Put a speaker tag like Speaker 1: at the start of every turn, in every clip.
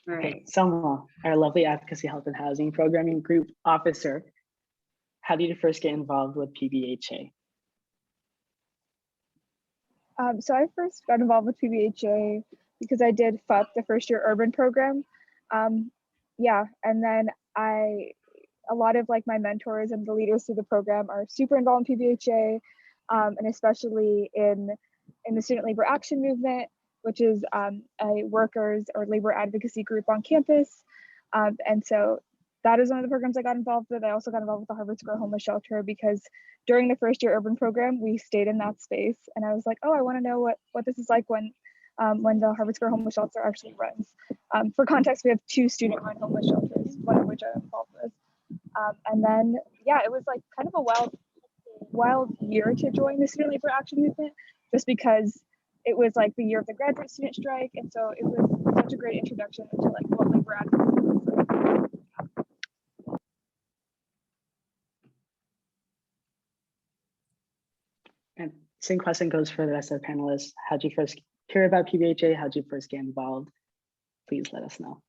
Speaker 1: All
Speaker 2: Okay,
Speaker 1: right.
Speaker 2: Selma, our lovely Advocacy, Health and Housing Programming Group Officer. How did you first get involved with PBHA?
Speaker 3: So I first got involved with PBHA because I did FUP, the first year urban program. Yeah, and then a lot of like my mentors and the leaders through the program are super involved in PBHA, and especially in the Student Labor Action Movement, which is a workers or labor advocacy group on campus. And so that is one of the programs I got involved with. I also got involved with the Harvard Square Homeless Shelter because during the first year urban program, we stayed in that space. And I was like, oh, I want to know what this is like when the Harvard Square Homeless Shelter actually runs. For context, we have 2 student-run homeless shelters, one of which I'm involved with. And then, yeah, it was like kind of a wild year to join the Student Labor Action Movement, just because it was like the year of the graduate student strike. And so it was such a great introduction to like what labor advocacy was like.
Speaker 2: And same question goes for the rest of the panelists. How'd you first hear about PBHA? How'd you first get involved? Please let us know.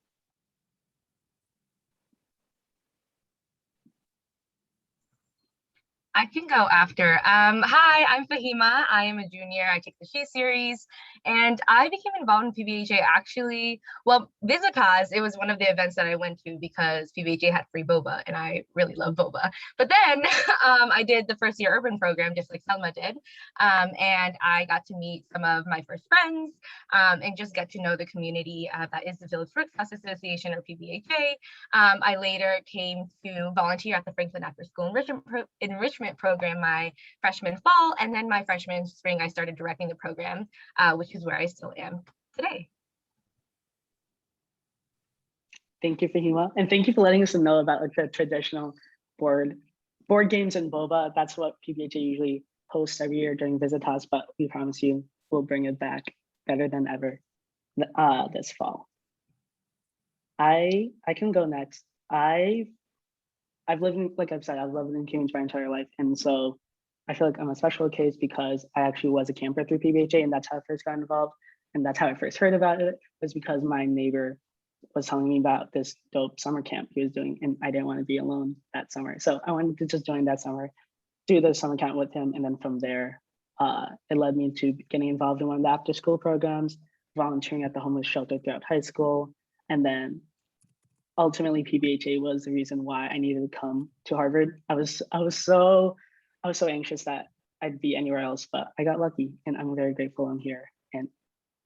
Speaker 4: I can go after. Hi, I'm Fahima. I am a junior. I take the She series, and I became involved in PBHA actually. Well, Visitas, it was one of the events that I went to because PBHA had free boba, and I really love boba. But then I did the first year urban program, just like Selma did, and I got to meet some of my first friends and just get to know the community that is the Village Workforce Association, or PBHA. I later came to volunteer at the Franklin After School Enrichment program my freshman fall, and then my freshman spring I started directing the program, which is where I still am today.
Speaker 2: Thank you, Fahima, and thank you for letting us know about like the traditional board games and boba. That's what PBHA usually hosts every year during Visitas, but we promise you we'll bring it back better than ever this fall. I can go next. I've lived in, like I've said, I've lived in Cambridge my entire life. And so I feel like I'm a special case because I actually was a camper through PBHA, and that's how I first got involved. And that's how I first heard about it, was because my neighbor was telling me about this dope summer camp he was doing, and I didn't want to be alone that summer. So I wanted to just join that summer, do the summer camp with him. And then from there, it led me to getting involved in one of the after school programs, volunteering at the homeless shelter throughout high school. And then ultimately PBHA was the reason why I needed to come to Harvard. I was so anxious that I'd be anywhere else, but I got lucky, and I'm very grateful I'm here, and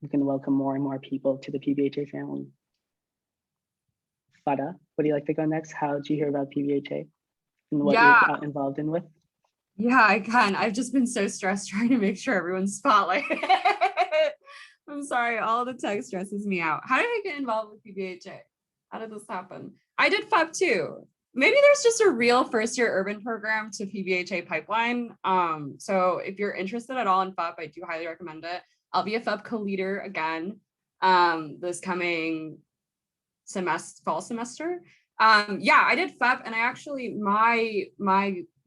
Speaker 2: we can welcome more and more people to the PBHA family. Fada, would you like to go next? How did you hear about PBHA and what you're involved in with?
Speaker 1: Yeah, I can. I've just been so stressed trying to make sure everyone's spotlighted. I'm sorry, all the tech stresses me out. How did I get involved with PBHA? How did this happen? I did FUP too. Maybe there's just a real first year urban program to PBHA pipeline. So if you're interested at all in FUP, I do highly recommend it. I'll be a FUP co-leader again this coming fall semester. Yeah, I did FUP, and I actually, my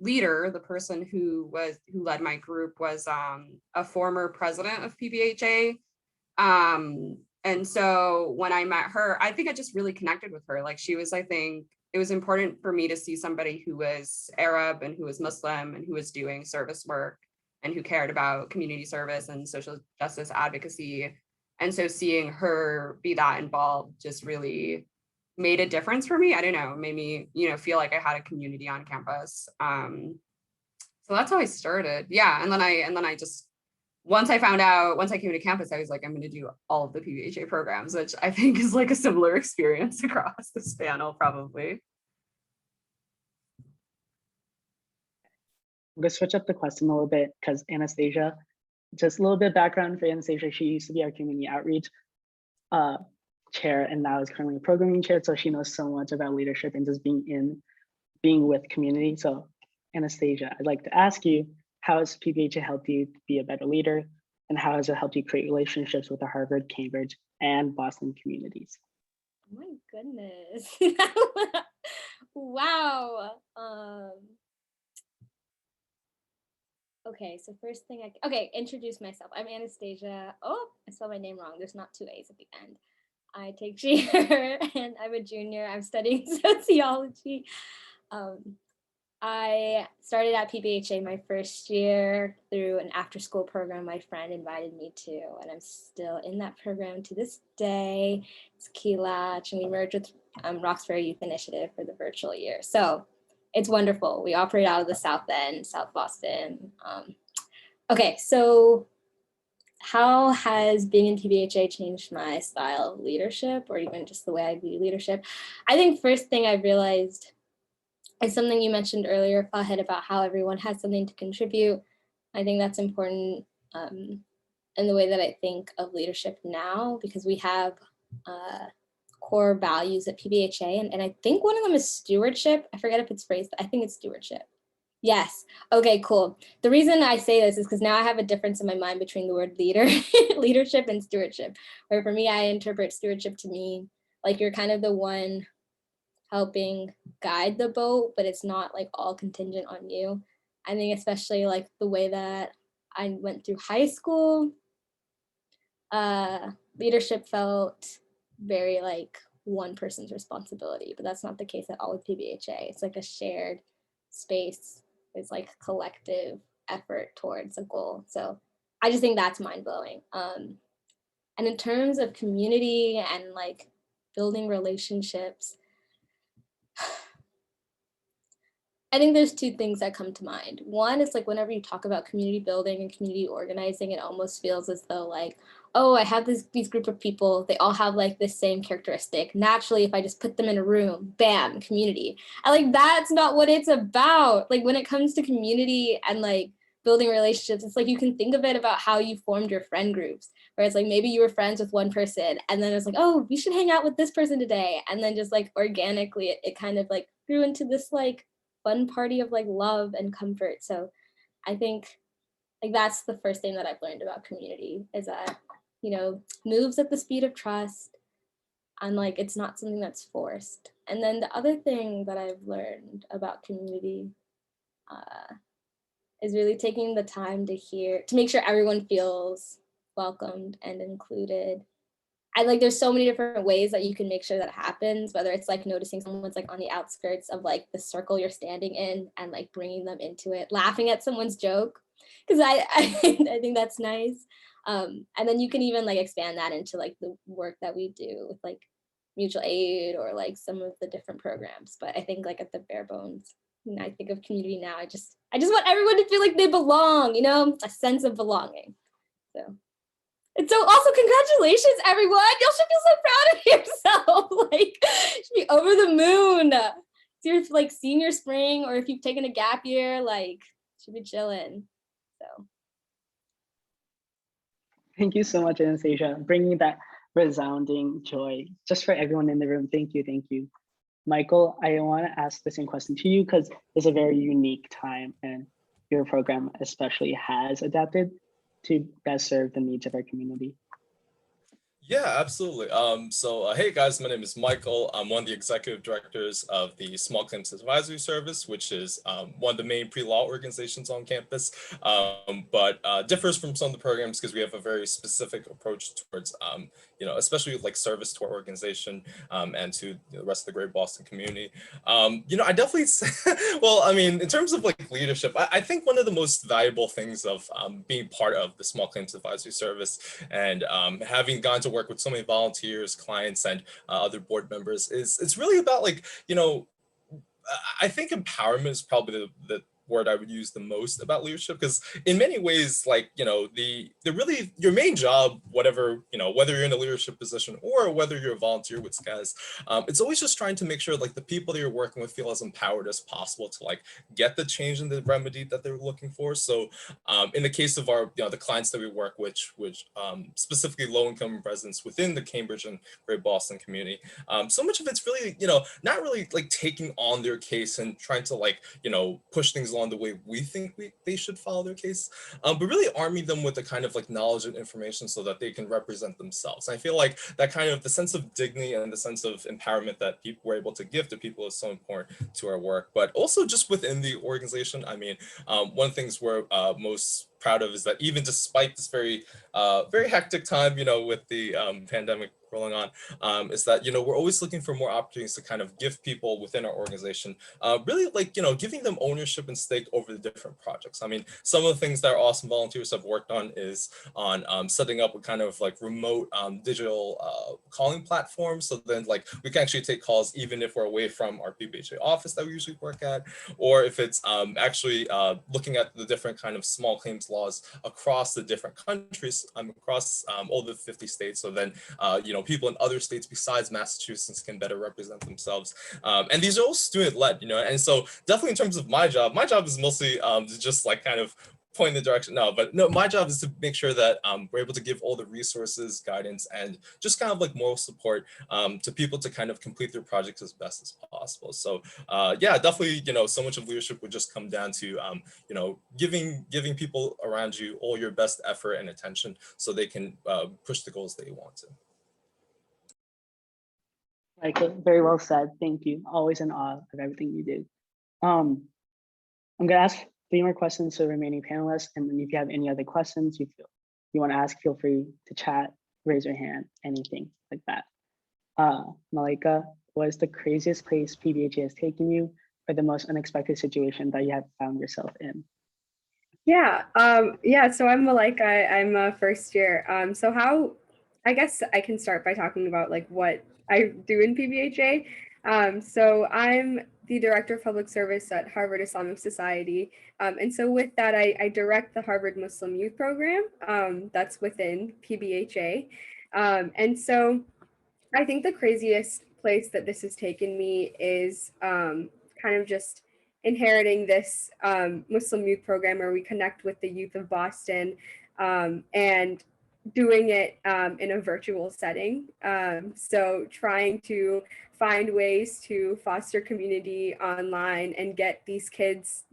Speaker 1: leader, the person who led my group, was a former president of PBHA. And so when I met her, I think I just really connected with her. Like, she was, I think it was important for me to see somebody who was Arab and who was Muslim and who was doing service work and who cared about community service and social justice advocacy. And so seeing her be that involved just really made a difference for me. I don't know, made me, feel like I had a community on campus. So that's how I started. Yeah. And then I just, once I came to campus, I was like, I'm going to do all of the PBHA programs, which I think is like a similar experience across this panel, probably.
Speaker 2: I'm going to switch up the question a little bit because Anastasia, just a little bit of background for Anastasia. She used to be our community outreach chair, and now is currently a programming chair. So she knows so much about leadership and just being with community. So Anastasia, I'd like to ask you, how has PBHA helped you be a better leader? And how has it helped you create relationships with the Harvard, Cambridge, and Boston communities?
Speaker 5: Oh my goodness. Wow. Okay, so first thing introduce myself. I'm Anastasia. Oh, I spelled my name wrong. There's not 2 A's at the end. I take GER and I'm a junior. I'm studying sociology. I started at PBHA my first year through an after-school program my friend invited me to, and I'm still in that program to this day. It's Key Latch, and we merged with Roxbury Youth Initiative for the virtual year. So it's wonderful. We operate out of the South End, South Boston. Okay, so how has being in PBHA changed my style of leadership, or even just the way I view leadership? I think first thing I realized is something you mentioned earlier, Fahed, about how everyone has something to contribute. I think that's important in the way that I think of leadership now, because we have core values at PBHA, and I think one of them is stewardship. I forget if it's phrased, but I think it's stewardship. Yes. Okay, cool. The reason I say this is because now I have a difference in my mind between the word leadership and stewardship, where for me, I interpret stewardship to mean like you're kind of the one helping guide the boat, but it's not like all contingent on you. I think especially like the way that I went through high school, leadership felt very like one person's responsibility, but that's not the case at all with PBHA. It's like a shared space. It's like collective effort towards a goal. So I just think that's mind blowing. And in terms of community and like building relationships, I think there's two things that come to mind. One is like whenever you talk about community building and community organizing, it almost feels as though like, oh, I have these group of people, they all have like this same characteristic. Naturally, if I just put them in a room, bam, community. And like, that's not what it's about. Like when it comes to community and like building relationships, it's like you can think of it about how you formed your friend groups, where it's like maybe you were friends with one person and then it's like, oh, we should hang out with this person today. And then just like organically, it kind of like grew into this like fun party of like love and comfort. So I think like that's the first thing that I've learned about community is that, you know, moves at the speed of trust and like it's not something that's forced. And then the other thing that I've learned about community is really taking the time to make sure everyone feels welcomed and included. And like there's so many different ways that you can make sure that happens, whether it's like noticing someone's like on the outskirts of like the circle you're standing in and like bringing them into it, laughing at someone's joke, because I think that's nice. And then you can even like expand that into like the work that we do with like mutual aid or like some of the different programs. But I think like at the bare bones, when I think of community now, I just want everyone to feel like they belong, you know, a sense of belonging. So. And so also congratulations, everyone. Y'all should feel so proud of yourself. Like, you should be over the moon. It's your like senior spring, or if you've taken a gap year, like should be chilling. So.
Speaker 2: Thank you so much, Anastasia, bringing that resounding joy just for everyone in the room. Thank you, thank you. Michael, I want to ask the same question to you because it's a very unique time and your program especially has adapted to best serve the needs of our community.
Speaker 6: Yeah, absolutely. Hey guys, my name is Michael. I'm one of the executive directors of the Small Claims Advisory Service, which is one of the main pre-law organizations on campus, but differs from some of the programs because we have a very specific approach towards, especially like service to our organization and to the rest of the Greater Boston community. I definitely, in terms of like leadership, I think one of the most valuable things of being part of the Small Claims Advisory Service and having gone to work with so many volunteers, clients, and other board members is it's really about like, I think empowerment is probably the word I would use the most about leadership, because in many ways, like, the really your main job, whatever, whether you're in a leadership position or whether you're a volunteer with SCAS, it's always just trying to make sure like the people that you're working with feel as empowered as possible to like get the change and the remedy that they're looking for. So in the case of our, the clients that we work with, which specifically low-income residents within the Cambridge and Greater Boston community, so much of it's really, not really like taking on their case and trying to like, push things along the way we think they should follow their case, but really arming them with the kind of like knowledge and information so that they can represent themselves. And I feel like that kind of the sense of dignity and the sense of empowerment that people were able to give to people is so important to our work, but also just within the organization. I mean, one of the things we're most proud of is that even despite this very hectic time, with the pandemic rolling on, is that, we're always looking for more opportunities to kind of give people within our organization, really giving them ownership and stake over the different projects. I mean, some of the things that our awesome volunteers have worked on is on setting up a kind of like remote digital calling platform. So then we can actually take calls even if we're away from our PBHA office that we usually work at, or if it's actually looking at the different kind of small claims laws across the different countries, across all the 50 states. So then, people in other states besides Massachusetts can better represent themselves. And these are all student-led, and so definitely in terms of my job is mostly to just kind of point the direction. No, my job is to make sure that we're able to give all the resources, guidance, and just kind of moral support to people to kind of complete their projects as best as possible. So yeah, definitely, so much of leadership would just come down to, giving people around you all your best effort and attention so they can push the goals that you want to.
Speaker 2: Very well said. Thank you. Always in awe of everything you do. I'm gonna ask 3 more questions to the remaining panelists, and then if you have any other questions you want to ask, feel free to chat, raise your hand, anything like that. Malika, what is the craziest place PBHA has taken you, or the most unexpected situation that you have found yourself in?
Speaker 1: Yeah, so I'm Malika, I'm a first year. I guess I can start by talking about what I do in PBHA. So I'm the Director of Public Service at Harvard Islamic Society. And so with that, I direct the Harvard Muslim Youth Program that's within PBHA. And so I think the craziest place that this has taken me is kind of just inheriting this Muslim youth program where we connect with the youth of Boston and doing it in a virtual setting. So trying to find ways to foster community online and get these kids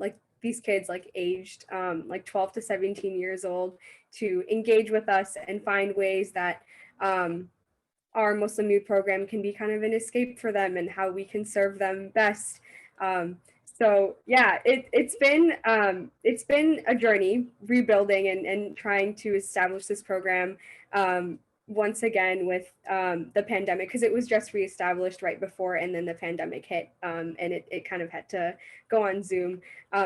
Speaker 1: aged 12 to 17 years old to engage with us and find ways that our Muslim youth program can be kind of an escape for them and how we can serve them best. So yeah, it's been a journey rebuilding and trying to establish this program once again with the pandemic, because it was just reestablished right before and then the pandemic hit and it kind of had to go on Zoom.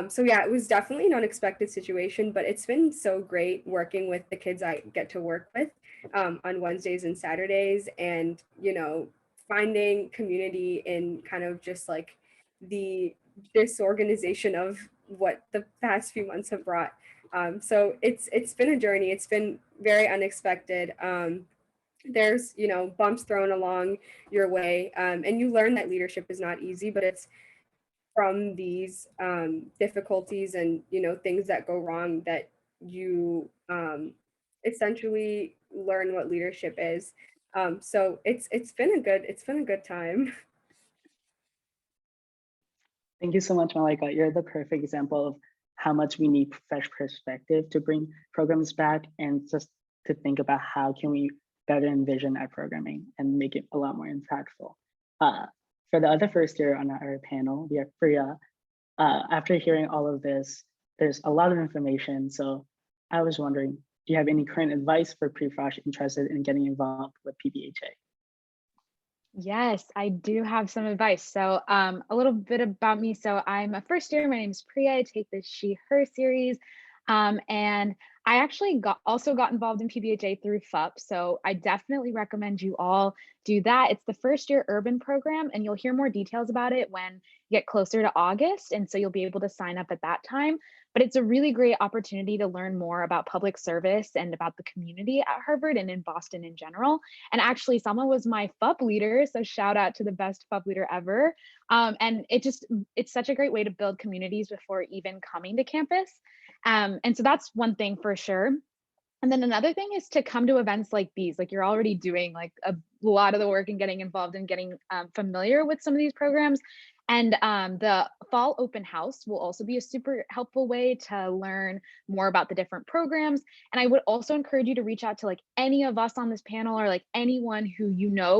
Speaker 1: So yeah, it was definitely an unexpected situation, but it's been so great working with the kids I get to work with on Wednesdays and Saturdays, and finding community in kind of just the disorganization of what the past few months have brought. So it's been a journey. It's been very unexpected. There's bumps thrown along your way, and you learn that leadership is not easy, but it's from these difficulties and things that go wrong that you essentially learn what leadership is. So it's been a good time.
Speaker 2: Thank you so much, Malika. You're the perfect example of how much we need fresh perspective to bring programs back, and just to think about how can we better envision our programming and make it a lot more impactful. For the other first year on our panel, we have Pbha. After hearing all of this, there's a lot of information. So I was wondering, do you have any current advice for pre-fresh interested in getting involved with PBHA?
Speaker 7: Yes, I do have some advice. So a little bit about me. So I'm a first year. My name is Pbha. I take the She, Her series. And I actually also got involved in PBHA through FUP. So I definitely recommend you all do that. It's the first year urban program, and you'll hear more details about it when you get closer to August. And so you'll be able to sign up at that time. But it's a really great opportunity to learn more about public service and about the community at Harvard and in Boston in general. And actually, Selma was my FUP leader, so shout out to the best FUP leader ever. And it's such a great way to build communities before even coming to campus. And so that's one thing for sure. And then another thing is to come to events like these. Like, you're already doing like a lot of the work and getting involved and getting familiar with some of these programs. And the fall open house will also be a super helpful way to learn more about the different programs. And I would also encourage you to reach out to like any of us on this panel, or like anyone who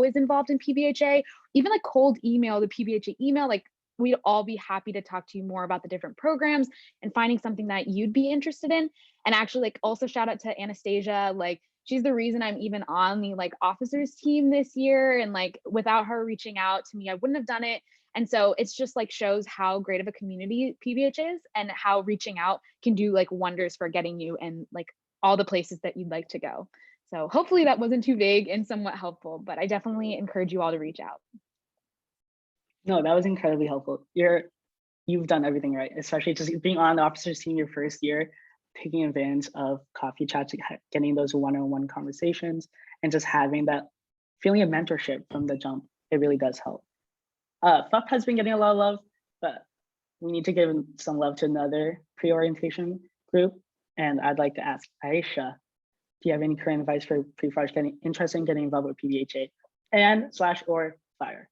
Speaker 7: is involved in PBHA, even like cold email the PBHA email. Like, we'd all be happy to talk to you more about the different programs and finding something that you'd be interested in. And actually, like, also shout out to Anastasia, like, she's the reason I'm even on the like officers team this year. And like, without her reaching out to me, I wouldn't have done it. And so it's just like shows how great of a community PBH is and how reaching out can do like wonders for getting you and like all the places that you'd like to go. So hopefully that wasn't too vague and somewhat helpful, but I definitely encourage you all to reach out.
Speaker 2: No, that was incredibly helpful. You've done everything right, especially just being on the officers team your first year, taking advantage of coffee chats, getting those one-on-one conversations, and just having that feeling of mentorship from the jump. It really does help. FUP has been getting a lot of love, but we need to give some love to another pre-orientation group. And I'd like to ask Aisha, do you have any current advice for pre-fresh getting interested in getting involved with PBHA and/or FIRE?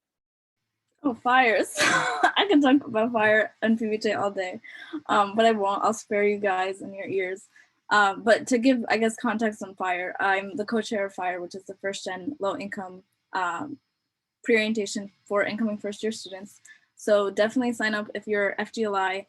Speaker 8: Oh, fires. I can talk about FIRE and PBHA all day, but I won't. I'll spare you guys in your ears. But to give, I guess, context on FIRE, I'm the co-chair of FIRE, which is the first gen low income pre-orientation for incoming first year students. So definitely sign up if you're FGLI,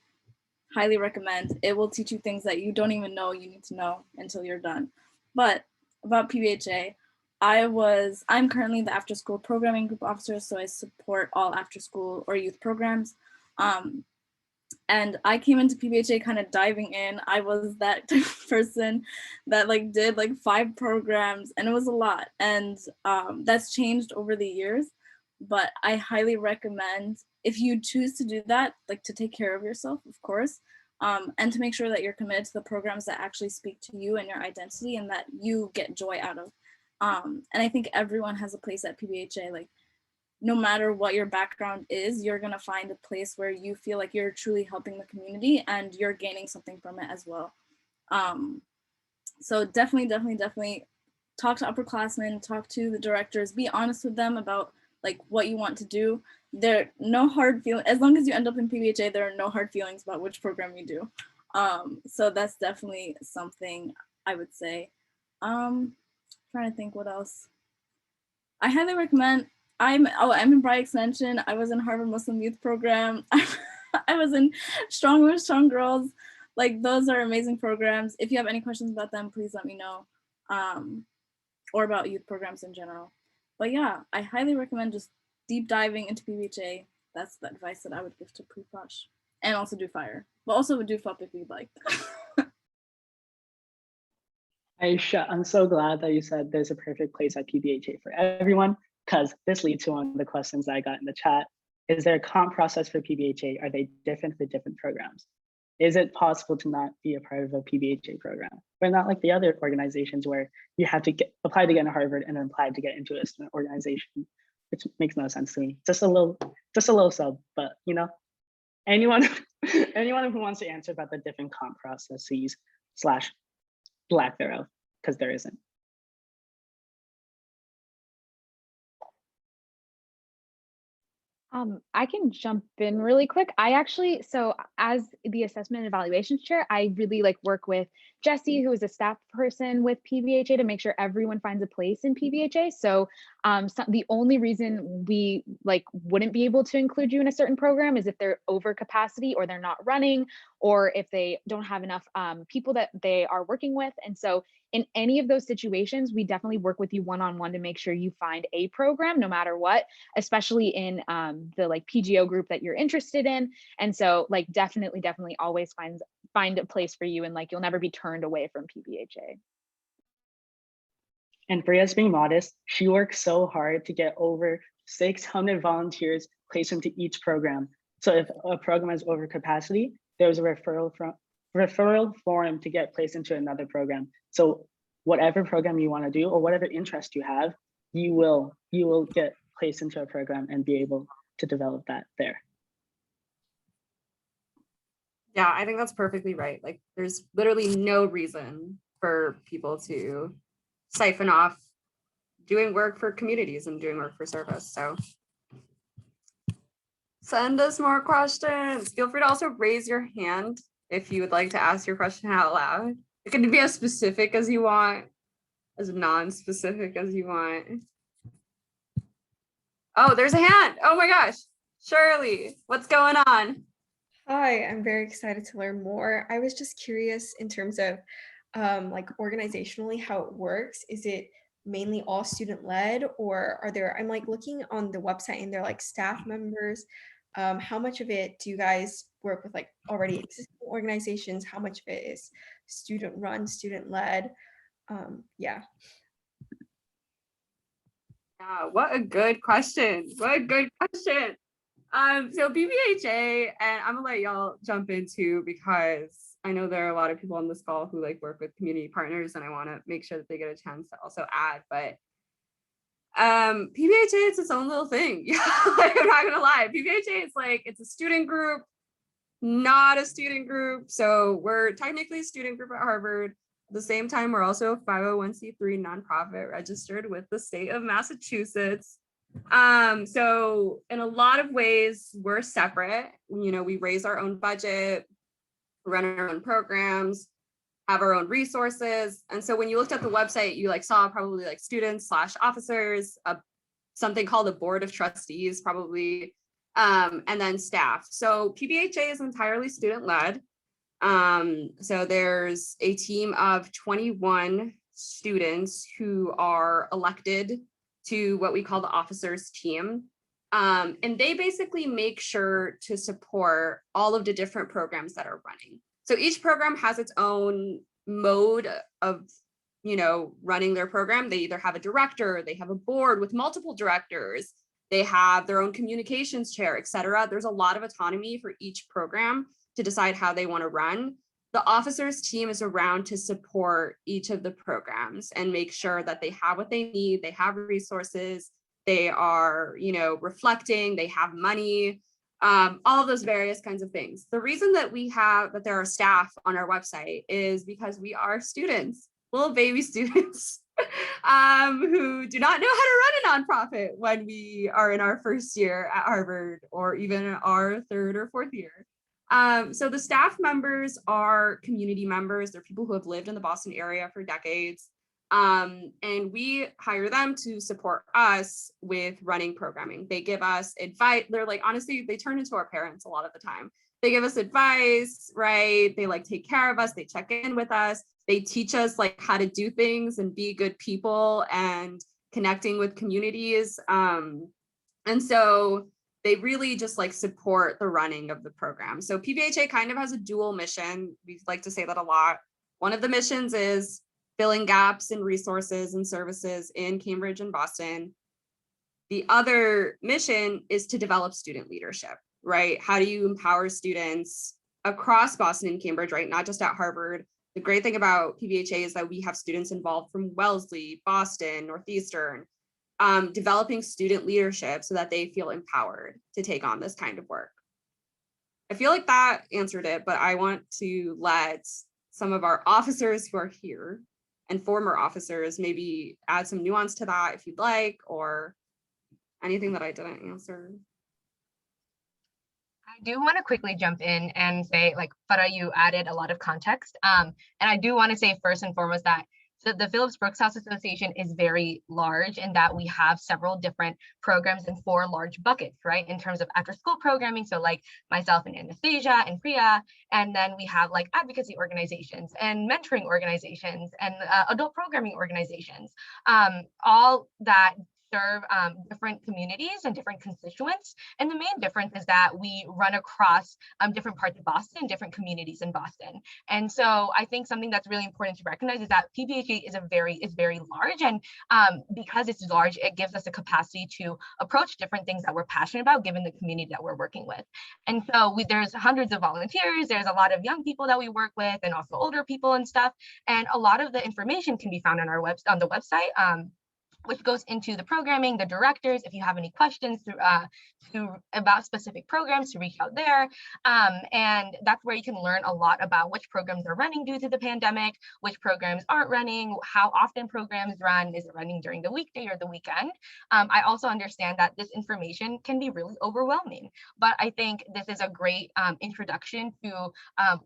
Speaker 8: highly recommend. It will teach you things that you don't even know you need to know until you're done. But about PBHA, I'm currently the after school programming group officer, so I support all after school or youth programs. And I came into PBHA kind of diving in. I was that type of person that like did like 5 programs, and it was a lot. And that's changed over the years, but I highly recommend, if you choose to do that, like to take care of yourself, of course, and to make sure that you're committed to the programs that actually speak to you and your identity and that you get joy out of. And I think everyone has a place at PBHA. Like, no matter what your background is, you're gonna find a place where you feel like you're truly helping the community and you're gaining something from it as well. So definitely talk to upperclassmen, talk to the directors, be honest with them about like what you want to do. There are no hard feelings, as long as you end up in PBHA, there are no hard feelings about which program you do. So that's definitely something I would say. Trying to think what else. I highly recommend, I'm in Bry Extension. I was in Harvard Muslim Youth Program. I was in Strong Women, Strong Girls. Like, those are amazing programs. If you have any questions about them, please let me know, or about youth programs in general. But yeah, I highly recommend just deep diving into PBHA. That's the advice that I would give to pre-flush, and also do FIRE, but also would do FUP if you'd like.
Speaker 2: Aisha, I'm so glad that you said there's a perfect place at PBHA for everyone, because this leads to one of the questions that I got in the chat. Is there a comp process for PBHA? Are they different for different programs? Is it possible to not be a part of a PBHA program? But not like the other organizations where you have to apply to get into Harvard and then apply to get into a student organization, which makes no sense to me. Just a little sub, but you know, anyone who wants to answer about the different comp processes / lack thereof, because there isn't.
Speaker 7: I can jump in really quick. So as the assessment and evaluations chair, I really like work with Jessie, who is a staff person with PBHA, to make sure everyone finds a place in PBHA. So, the only reason we like wouldn't be able to include you in a certain program is if they're over capacity or they're not running, or if they don't have enough people that they are working with. And so in any of those situations, we definitely work with you one-on-one to make sure you find a program no matter what, especially in the like PGO group that you're interested in. And so like definitely always find a place for you, and like you'll never be turned away from PBHA.
Speaker 2: And Bria's being modest. She works so hard to get over 600 volunteers placed into each program. So if a program is over capacity, there's a referral form to get placed into another program. So whatever program you want to do or whatever interest you have, you will get placed into a program and be able to develop that there.
Speaker 1: Yeah, I think that's perfectly right. Like, there's literally no reason for people to siphon off doing work for communities and doing work for service. So send us more questions. Feel free to also raise your hand if you would like to ask your question out loud. It can be as specific as you want, as non-specific as you want. Oh, there's a hand. Oh my gosh. Shirley, what's going on?
Speaker 9: Hi, I'm very excited to learn more. I was just curious in terms of like organizationally how it works. Is it mainly all student led, or are there, I'm like looking on the website and they're like staff members. How much of it do you guys work with like already existing organizations? How much of it is student run, student led? Yeah.
Speaker 1: Yeah, what a good question. What a good question. So PBHA, and I'm gonna let y'all jump in too, because I know there are a lot of people on this call who like work with community partners, and I want to make sure that they get a chance to also add. But PBHA is its own little thing. Like, I'm not gonna lie. PBHA is like, it's a student group, not a student group. So we're technically a student group at Harvard. At the same time, we're also a 501c3 nonprofit registered with the state of Massachusetts. So in a lot of ways, we're separate. You know, we raise our own budget, run our own programs, have our own resources. And so when you looked at the website, you like saw probably like students / officers, something called a board of trustees, probably, and then staff. So PBHA is entirely student led. So there's a team of 21 students who are elected to what we call the officers team. And they basically make sure to support all of the different programs that are running. So each program has its own mode of, you know, running their program. They either have a director, they have a board with multiple directors, they have their own communications chair, et cetera. There's a lot of autonomy for each program to decide how they want to run. The officers team is around to support each of the programs and make sure that they have what they need, they have resources, they are, you know, reflecting, they have money, all of those various kinds of things. The reason that there are staff on our website is because we are students, little baby students, who do not know how to run a nonprofit when we are in our first year at Harvard or even our third or fourth year. So the staff members are community members. They're people who have lived in the Boston area for decades. And we hire them to support us with running programming. They give us advice. They're like, honestly, they turn into our parents a lot of the time. They give us advice, right? They like take care of us. They check in with us. They teach us like how to do things and be good people and connecting with communities. And so they really just like support the running of the program. So PBHA kind of has a dual mission. We like to say that a lot. One of the missions is filling gaps in resources and services in Cambridge and Boston. The other mission is to develop student leadership, right? How do you empower students across Boston and Cambridge, right? Not just at Harvard. The great thing about PBHA is that we have students involved from Wellesley, Boston, Northeastern, developing student leadership so that they feel empowered to take on this kind of work. I feel like that answered it, but I want to let some of our officers who are here and former officers maybe add some nuance to that if you'd like, or anything that I didn't answer.
Speaker 4: I do want to quickly jump in and say, like, Pbha, you added a lot of context. And I do want to say first and foremost that the Phillips Brooks House Association is very large in that we have several different programs in 4 large buckets, right? In terms of after school programming. So like myself and Anastasia and Pbha, and then we have like advocacy organizations and mentoring organizations and adult programming organizations, all that serve different communities and different constituents. And the main difference is that we run across different parts of Boston, different communities in Boston. And so I think something that's really important to recognize is that PBHA is very large. And because it's large, it gives us a capacity to approach different things that we're passionate about, given the community that we're working with. And so there's hundreds of volunteers, there's a lot of young people that we work with, and also older people and stuff. And a lot of the information can be found on on the website, which goes into the programming, the directors. If you have any questions about specific programs, to reach out there. And that's where you can learn a lot about which programs are running due to the pandemic, which programs aren't running, how often programs run, is it running during the weekday or the weekend? I also understand that this information can be really overwhelming, but I think this is a great introduction to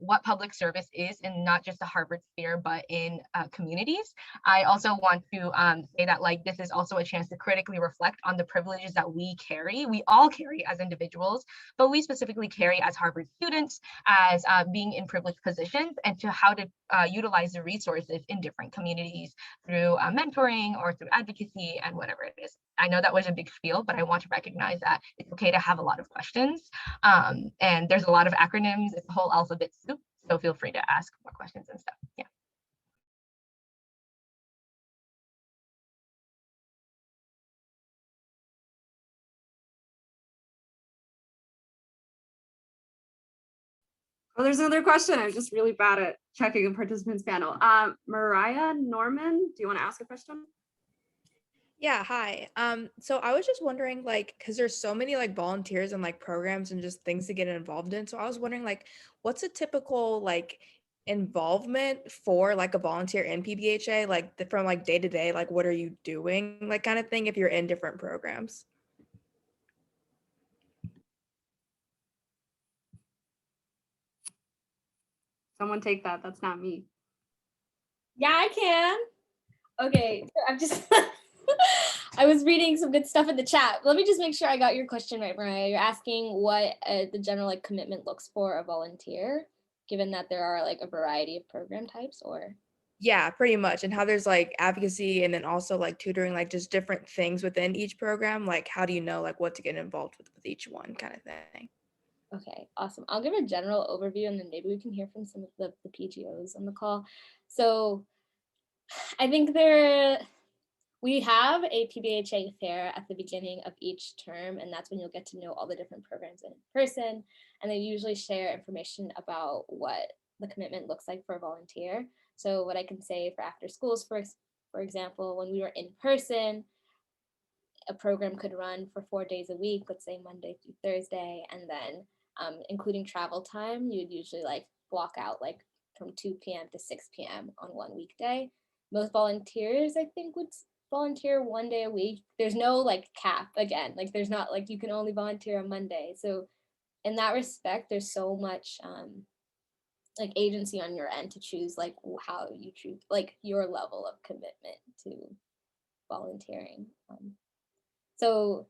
Speaker 4: what public service is in not just the Harvard sphere, but in communities. I also want to say that like this is also a chance to critically reflect on the privileges that we carry. We all carry as individuals, but we specifically carry as Harvard students, as being in privileged positions, and to how to utilize the resources in different communities through mentoring or through advocacy and whatever it is. I know that was a big spiel, but I want to recognize that it's okay to have a lot of questions. And there's a lot of acronyms, it's a whole alphabet soup. So feel free to ask more questions and stuff. Yeah.
Speaker 1: Oh, there's another question. I'm just really bad at checking a participants panel. Mariah Norman, do you want to ask a question?
Speaker 10: Yeah, hi. So I was just wondering, like, because there's so many like volunteers and like programs and just things to get involved in. So I was wondering, like, what's a typical like involvement for like a volunteer in PBHA, like from like day to day, like what are you doing, like kind of thing if you're in different programs?
Speaker 1: Someone take that. That's not me.
Speaker 5: Yeah, I can. Okay, so I'm just I was reading some good stuff in the chat. Let me just make sure I got your question right, Mariah. You're asking what the general like commitment looks for a volunteer, given that there are like a variety of program types, or?
Speaker 10: Yeah, pretty much. And how there's like advocacy and then also like tutoring, like just different things within each program. Like how do you know like what to get involved with each one kind of thing?
Speaker 5: Okay, awesome. I'll give a general overview and then maybe we can hear from some of the PGOs on the call. So I think we have a PBHA fair at the beginning of each term, and that's when you'll get to know all the different programs in person. And they usually share information about what the commitment looks like for a volunteer. So what I can say for after schools, for example, when we were in person, a program could run for 4 days a week, let's say Monday through Thursday, and then including travel time, you would usually like block out like from 2 p.m. to 6 p.m. on one weekday. Most volunteers, I think, would volunteer 1 day a week. There's no like cap again, like there's not like you can only volunteer on Monday. So in that respect, there's so much like agency on your end to choose like how you choose like your level of commitment to volunteering. So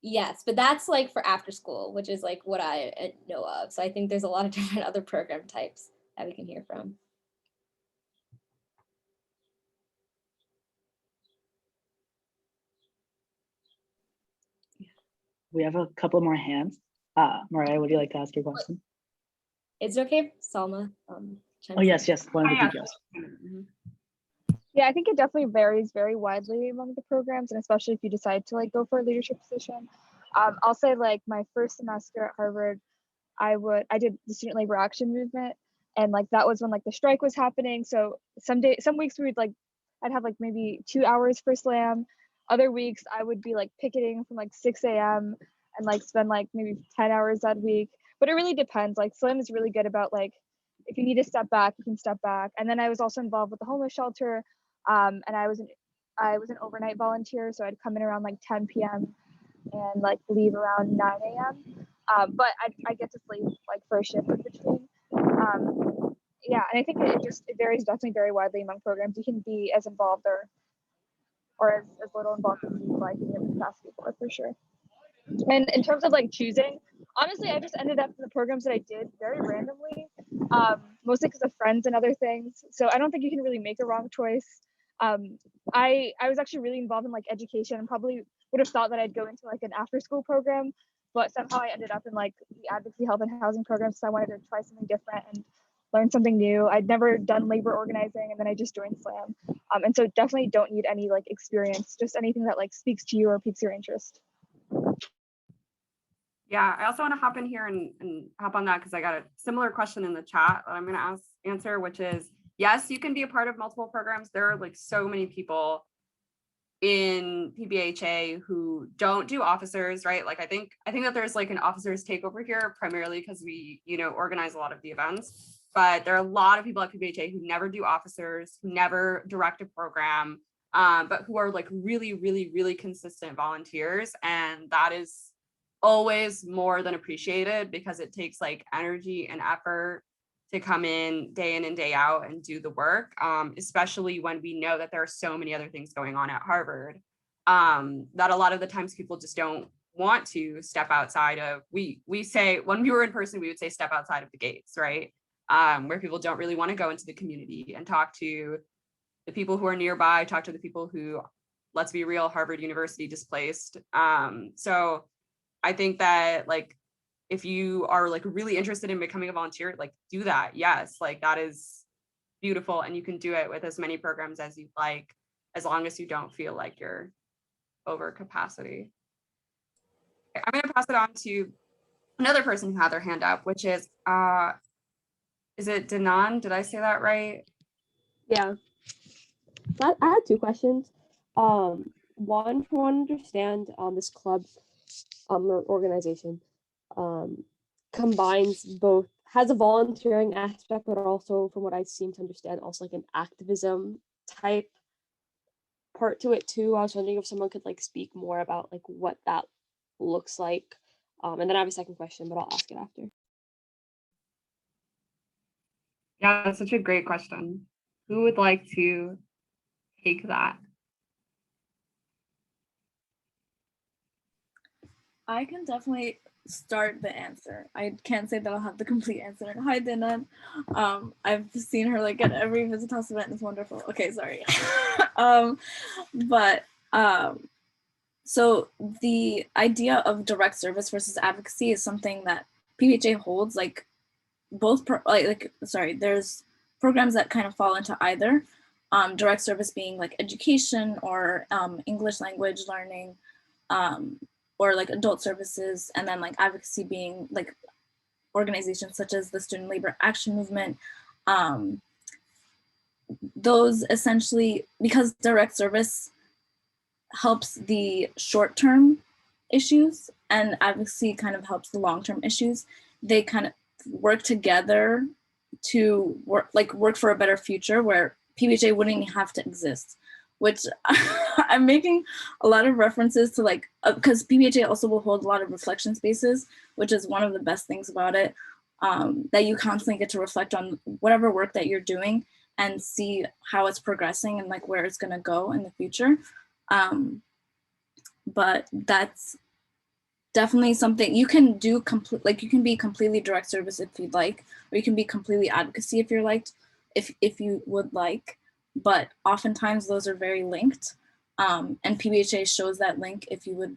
Speaker 5: yes, but that's like for after school, which is like what I know of. So I think there's a lot of different other program types that we can hear from.
Speaker 2: We have a couple more hands. Mariah, would you like to ask your question?
Speaker 5: Is it okay, Salma?
Speaker 2: Oh, yes, one of the PGOs.
Speaker 3: Yeah, I think it definitely varies very widely among the programs, and especially if you decide to like go for a leadership position. I'll say like my first semester at Harvard, I did the student labor action movement, and like that was when like the strike was happening. So some weeks we would like I'd have like maybe 2 hours for slam. Other weeks I would be like picketing from like 6 a.m. and like spend like maybe 10 hours that week. But it really depends. Like slam is really good about like if you need to step back, you can step back. And then I was also involved with the homeless shelter, and I was an overnight volunteer, so I'd come in around like 10 p.m. and like leave around 9 a.m. But I get to sleep like for a shift in between. Yeah, and I think it varies definitely very widely among programs. You can be as involved or as little involved as you'd like in the capacity for sure. And in terms of like choosing, honestly, I just ended up in the programs that I did very randomly, mostly because of friends and other things. So I don't think you can really make a wrong choice. I was actually really involved in like education and probably would have thought that I'd go into like an after school program, but somehow I ended up in like the advocacy, health and housing program. So I wanted to try something different and learn something new. I'd never done labor organizing, and then I just joined SLAM. And so definitely don't need any like experience, just anything that like speaks to you or piques your interest.
Speaker 1: Yeah, I also want to hop in here and hop on that because I got a similar question in the chat that I'm going to answer, which is, yes, you can be a part of multiple programs. There are like so many people in PBHA who don't do officers, right? Like I think that there's like an officers takeover here primarily because we, organize a lot of the events, but there are a lot of people at PBHA who never do officers, who never direct a program, but who are like really, really, really consistent volunteers. And that is always more than appreciated because it takes like energy and effort to come in and day out and do the work, especially when we know that there are so many other things going on at Harvard. that a lot of the times people just don't want to step outside of, we say, when we were in person, we would say step outside of the gates, right? Where people don't really want to go into the community and talk to the people who are nearby, talk to the people who, let's be real, Harvard University displaced. So I think that like, if you are like really interested in becoming a volunteer, like do that. Yes, like that is beautiful. And you can do it with as many programs as you'd like, as long as you don't feel like you're over capacity. I'm going to pass it on to another person who had their hand up, which is it Danan? Did I say that right?
Speaker 11: Yeah. I had two questions. One, to understand this club or organization combines both, has a volunteering aspect, but also, from what I seem to understand, also like an activism type part to it too. I was wondering if someone could like speak more about like what that looks like. And then I have a second question, but I'll ask it after.
Speaker 1: Yeah, that's such a great question. Who would like to take that?
Speaker 8: I can definitely start the answer. I can't say that I'll have the complete answer. Hi, Dinan. I've seen her like at every Visitas event. It's wonderful. Okay, sorry. So the idea of direct service versus advocacy is something that PBHA holds. Like both, there's programs that kind of fall into either. Direct service being like education or English language learning, or like adult services, and then like advocacy being like organizations such as the Student Labor Action Movement. Those essentially, because direct service helps the short-term issues and advocacy kind of helps the long-term issues, they kind of work together to work for a better future where PBHA wouldn't have to exist, which I'm making a lot of references to, like, because PBHA also will hold a lot of reflection spaces, which is one of the best things about it, that you constantly get to reflect on whatever work that you're doing and see how it's progressing and like where it's gonna go in the future. But that's definitely something you can do you can be completely direct service if you'd like, or you can be completely advocacy if you're liked, if you would like, but oftentimes those are very linked. And PBHA shows that link if you would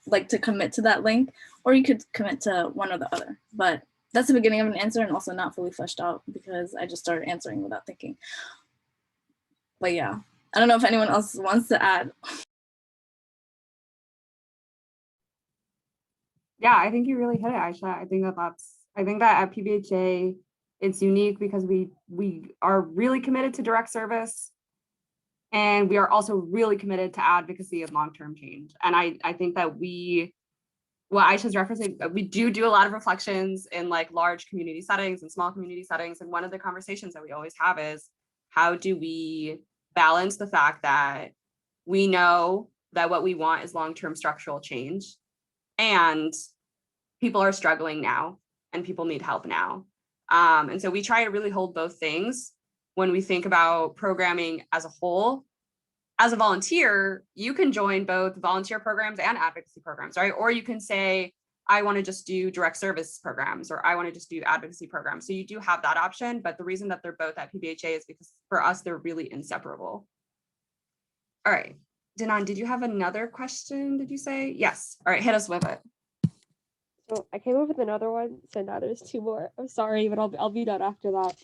Speaker 8: like to commit to that link, or you could commit to one or the other. But that's the beginning of an answer and also not fully fleshed out because I just started answering without thinking. But yeah, I don't know if anyone else wants to add.
Speaker 1: Yeah, I think you really hit it, Aisha. I think that at PBHA, it's unique because we are really committed to direct service, and we are also really committed to advocacy and long-term change. And I think that what Aisha's referencing, we do a lot of reflections in like large community settings and small community settings. And one of the conversations that we always have is, how do we balance the fact that we know that what we want is long-term structural change, and people are struggling now and people need help now. And so we try to really hold both things when we think about programming as a whole. As a volunteer, you can join both volunteer programs and advocacy programs, right? Or you can say, I want to just do direct service programs, or I want to just do advocacy programs. So you do have that option, but the reason that they're both at PBHA is because for us, they're really inseparable. All right, Danan, did you have another question? Did you say? Yes. All right, hit us with it.
Speaker 11: So I came up with another one, so now there's two more. I'm sorry, but I'll be done after that.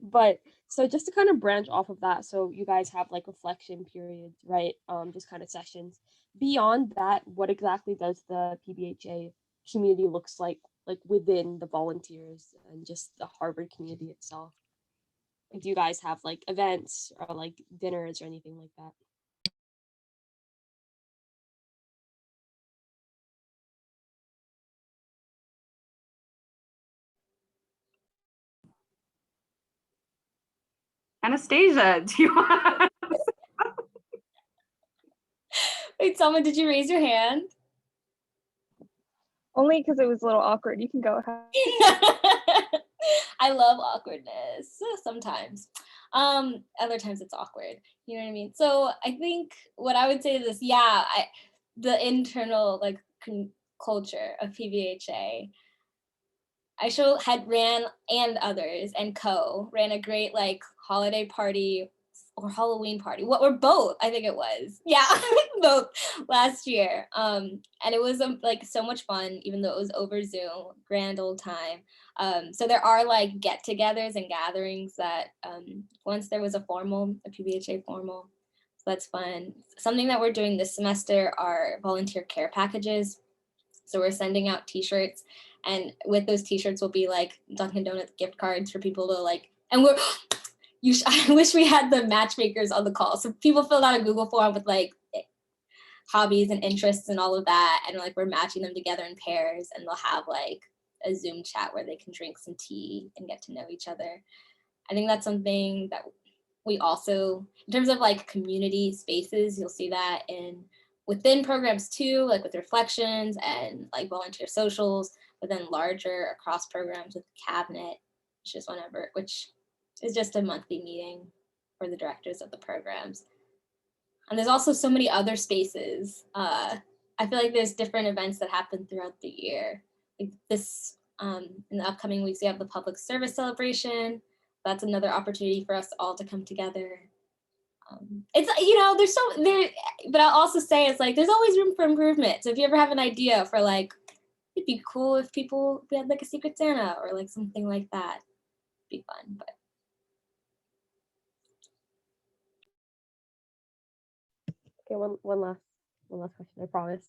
Speaker 11: But so just to kind of branch off of that, so you guys have like reflection periods, right? Just kind of sessions. Beyond that, what exactly does the PBHA community looks like within the volunteers and just the Harvard community itself? Like, do you guys have like events or like dinners or anything like that?
Speaker 1: Anastasia, do you want?
Speaker 5: Wait, Selma, did you raise your hand?
Speaker 3: Only because it was a little awkward. You can go ahead.
Speaker 5: I love awkwardness sometimes. Other times it's awkward. You know what I mean? So I think what I would say is this, the internal like culture of PBHA. Ran and others and ran a great like holiday party or Halloween party. What were both? I think it was. Yeah, both last year. And it was like so much fun, even though it was over Zoom. Grand old time. So there are like get-togethers and gatherings that once there was a PBHA formal. So that's fun. Something that we're doing this semester are volunteer care packages. So we're sending out t-shirts, and with those t-shirts will be like Dunkin' Donuts gift cards for people to like, and I wish we had the matchmakers on the call. So people filled out a Google form with like hobbies and interests and all of that. And like, we're matching them together in pairs, and they'll have like a Zoom chat where they can drink some tea and get to know each other. I think that's something that we also, in terms of like community spaces, you'll see that within programs too, like with reflections and like volunteer socials, but then larger across programs with cabinet, which is just a monthly meeting for the directors of the programs. And there's also so many other spaces. I feel like there's different events that happen throughout the year. Like this, in the upcoming weeks, we have the public service celebration. That's another opportunity for us all to come together. It's, but I'll also say it's like, there's always room for improvement. So if you ever have an idea for like, it'd be cool if we had like a Secret Santa or like something like that. It'd be fun, but.
Speaker 11: Okay, one last question, I promise.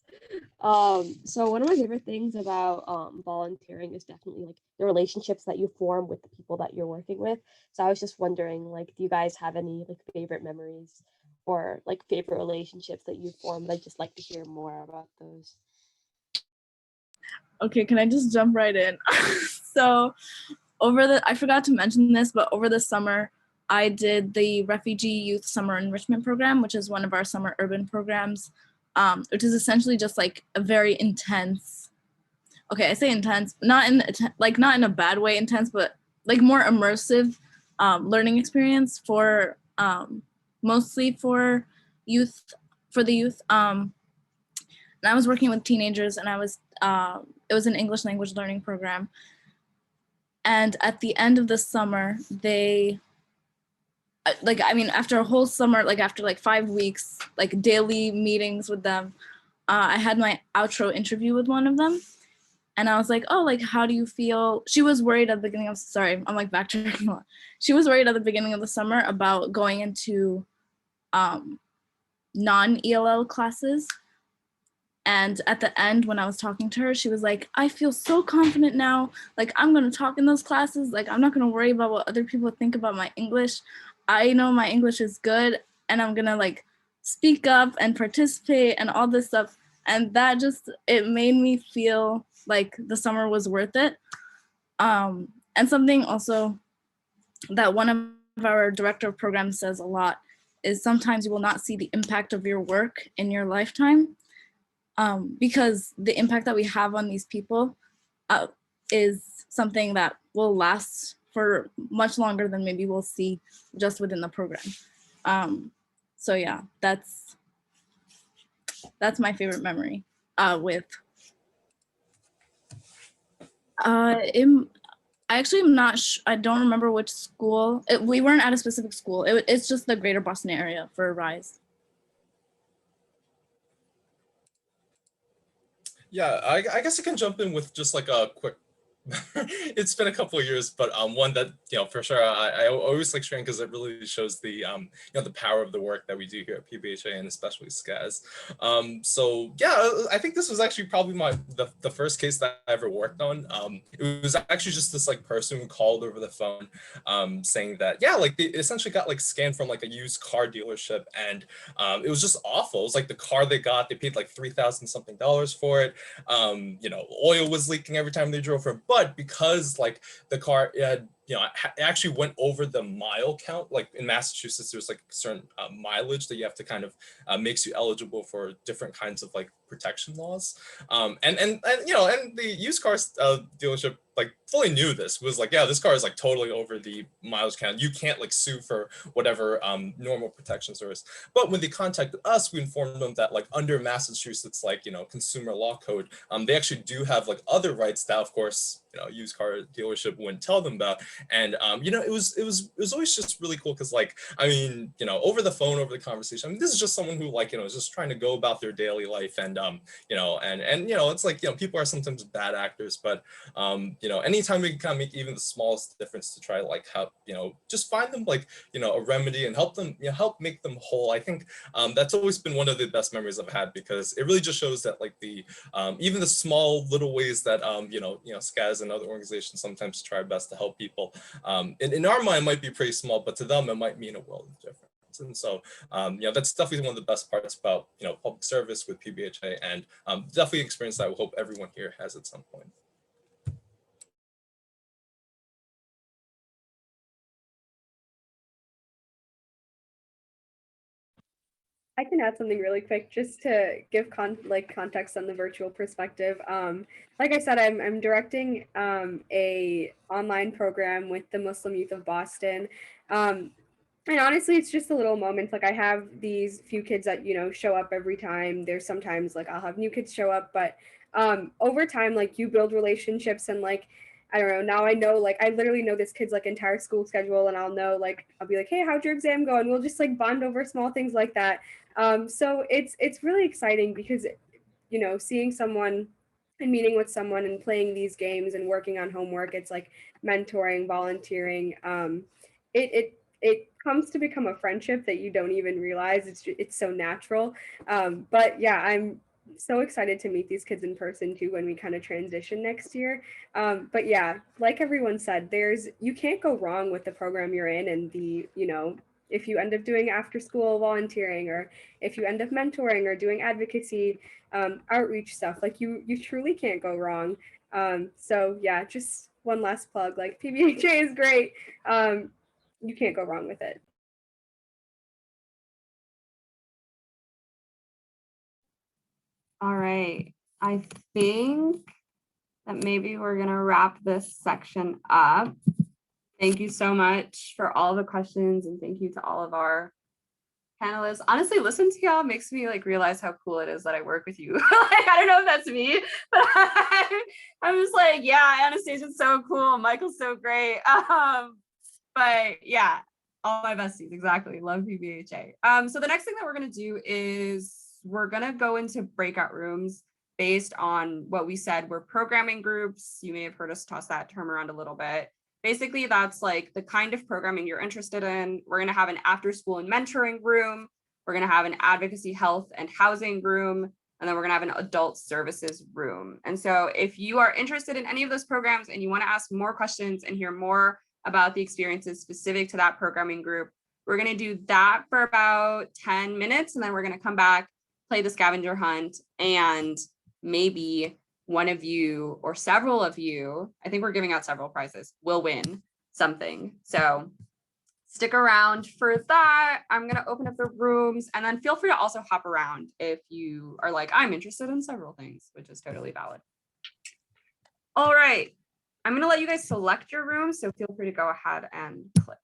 Speaker 11: So one of my favorite things about volunteering is definitely like the relationships that you form with the people that you're working with. So I was just wondering, like, do you guys have any like favorite memories or like favorite relationships that you formed? I'd just like to hear more about those.
Speaker 8: Okay, can I just jump right in? So I forgot to mention this, but over the summer, I did the Refugee Youth Summer Enrichment Program, which is one of our summer urban programs, which is essentially just like a very intense, okay, I say intense, not in a bad way intense, but like more immersive learning experience for mostly for the youth. And I was working with teenagers, and it was an English language learning program. And at the end of the summer, after a whole summer, like after like 5 weeks, like daily meetings with them, I had my outro interview with one of them. And I was like, oh, like, how do you feel? She was worried at the beginning of, sorry, I'm like backtracking a lot. She was worried at the beginning of the summer about going into non-ELL classes. And at the end, when I was talking to her, she was like, I feel so confident now. Like, I'm going to talk in those classes. Like, I'm not going to worry about what other people think about my English. I know my English is good, and I'm going to like speak up and participate and all this stuff. And that it made me feel like the summer was worth it. And something also that one of our director of programs says a lot is sometimes you will not see the impact of your work in your lifetime. Because the impact that we have on these people is something that will last for much longer than maybe we'll see just within the program. So yeah, that's my favorite memory with. I actually am not I don't remember which school. We weren't at a specific school. It's just the greater Boston area for RISE.
Speaker 6: Yeah, I guess I can jump in with just like a quick. It's been a couple of years, but one that for sure I always like sharing because it really shows the the power of the work that we do here at PBHA and especially SCAS. So yeah, I think this was actually probably the first case that I ever worked on. It was actually just this like person who called over the phone, saying that like they essentially got like scammed from like a used car dealership, and it was just awful. It was like the car they paid like $3,000 something for it. Oil was leaking every time they drove from. But because like the car had, it actually went over the mile count. Like in Massachusetts, there's like certain mileage that you have to kind of makes you eligible for different kinds of like protection laws. And the used car dealership like fully knew this, was like, yeah, this car is like totally over the mileage count. You can't like sue for whatever normal protections there is. But when they contacted us, we informed them that like under Massachusetts, like, you know, consumer law code, they actually do have like other rights that, of course, you know, used car dealership wouldn't tell them about. And you know, it was always just really cool because, like, I mean, you know, over the phone, over the conversation, I mean, this is just someone who, like, you know, is just trying to go about their daily life. And you know, and you know, it's like, you know, people are sometimes bad actors, but you know, anytime we can kind of make even the smallest difference to try to like help, you know, just find them like, you know, a remedy and help them, you know, help make them whole. I think that's always been one of the best memories I've had, because it really just shows that like the even the small little ways that you know, SCAS and other organizations sometimes try best to help people. In our mind might be pretty small, but to them it might mean a world of difference. And so, you know, that's definitely one of the best parts about, you know, public service with PBHA, and definitely an experience that I hope everyone here has at some point.
Speaker 12: I can add something really quick just to give context on the virtual perspective. Like I said, I'm directing a online program with the Muslim Youth of Boston. And honestly, it's just a little moment. Like I have these few kids that, you know, show up every time. There's sometimes like I'll have new kids show up, but over time, like you build relationships, and like, I don't know, now I know, like I literally know this kid's like entire school schedule, and I'll know, like, I'll be like, hey, how'd your exam go? And we'll just like bond over small things like that. So it's really exciting because, you know, seeing someone and meeting with someone and playing these games and working on homework, it's like mentoring, volunteering. It comes to become a friendship that you don't even realize. It's so natural. But yeah, I'm so excited to meet these kids in person too when we kind of transition next year. But yeah, like everyone said, you can't go wrong with the program you're in, and the, you know, if you end up doing after school volunteering, or if you end up mentoring or doing advocacy, outreach stuff, like you truly can't go wrong. So yeah, just one last plug, like PBHA is great. You can't go wrong with it.
Speaker 1: All right. I think that maybe we're going to wrap this section up. Thank you so much for all the questions, and thank you to all of our panelists. Honestly, listening to y'all makes me like realize how cool it is that I work with you. Like, I don't know if that's me, but I'm just like, yeah, Anastasia's so cool. Michael's so great. But yeah, all my besties, exactly. Love PBHA. So the next thing that we're gonna do is we're gonna go into breakout rooms based on what we said were programming groups. You may have heard us toss that term around a little bit. Basically, that's like the kind of programming you're interested in. We're gonna have an after school and mentoring room. We're gonna have an advocacy, health, and housing room. And then we're gonna have an adult services room. And so if you are interested in any of those programs and you wanna ask more questions and hear more about the experiences specific to that programming group, we're gonna do that for about 10 minutes. And then we're gonna come back, play the scavenger hunt, and maybe one of you or several of you, I think we're giving out several prizes, will win something. So stick around for that. I'm going to open up the rooms, and then feel free to also hop around if you are like, I'm interested in several things, which is totally valid. All right. I'm going to let you guys select your room, so feel free to go ahead and click.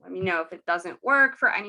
Speaker 1: Let me know if it doesn't work for any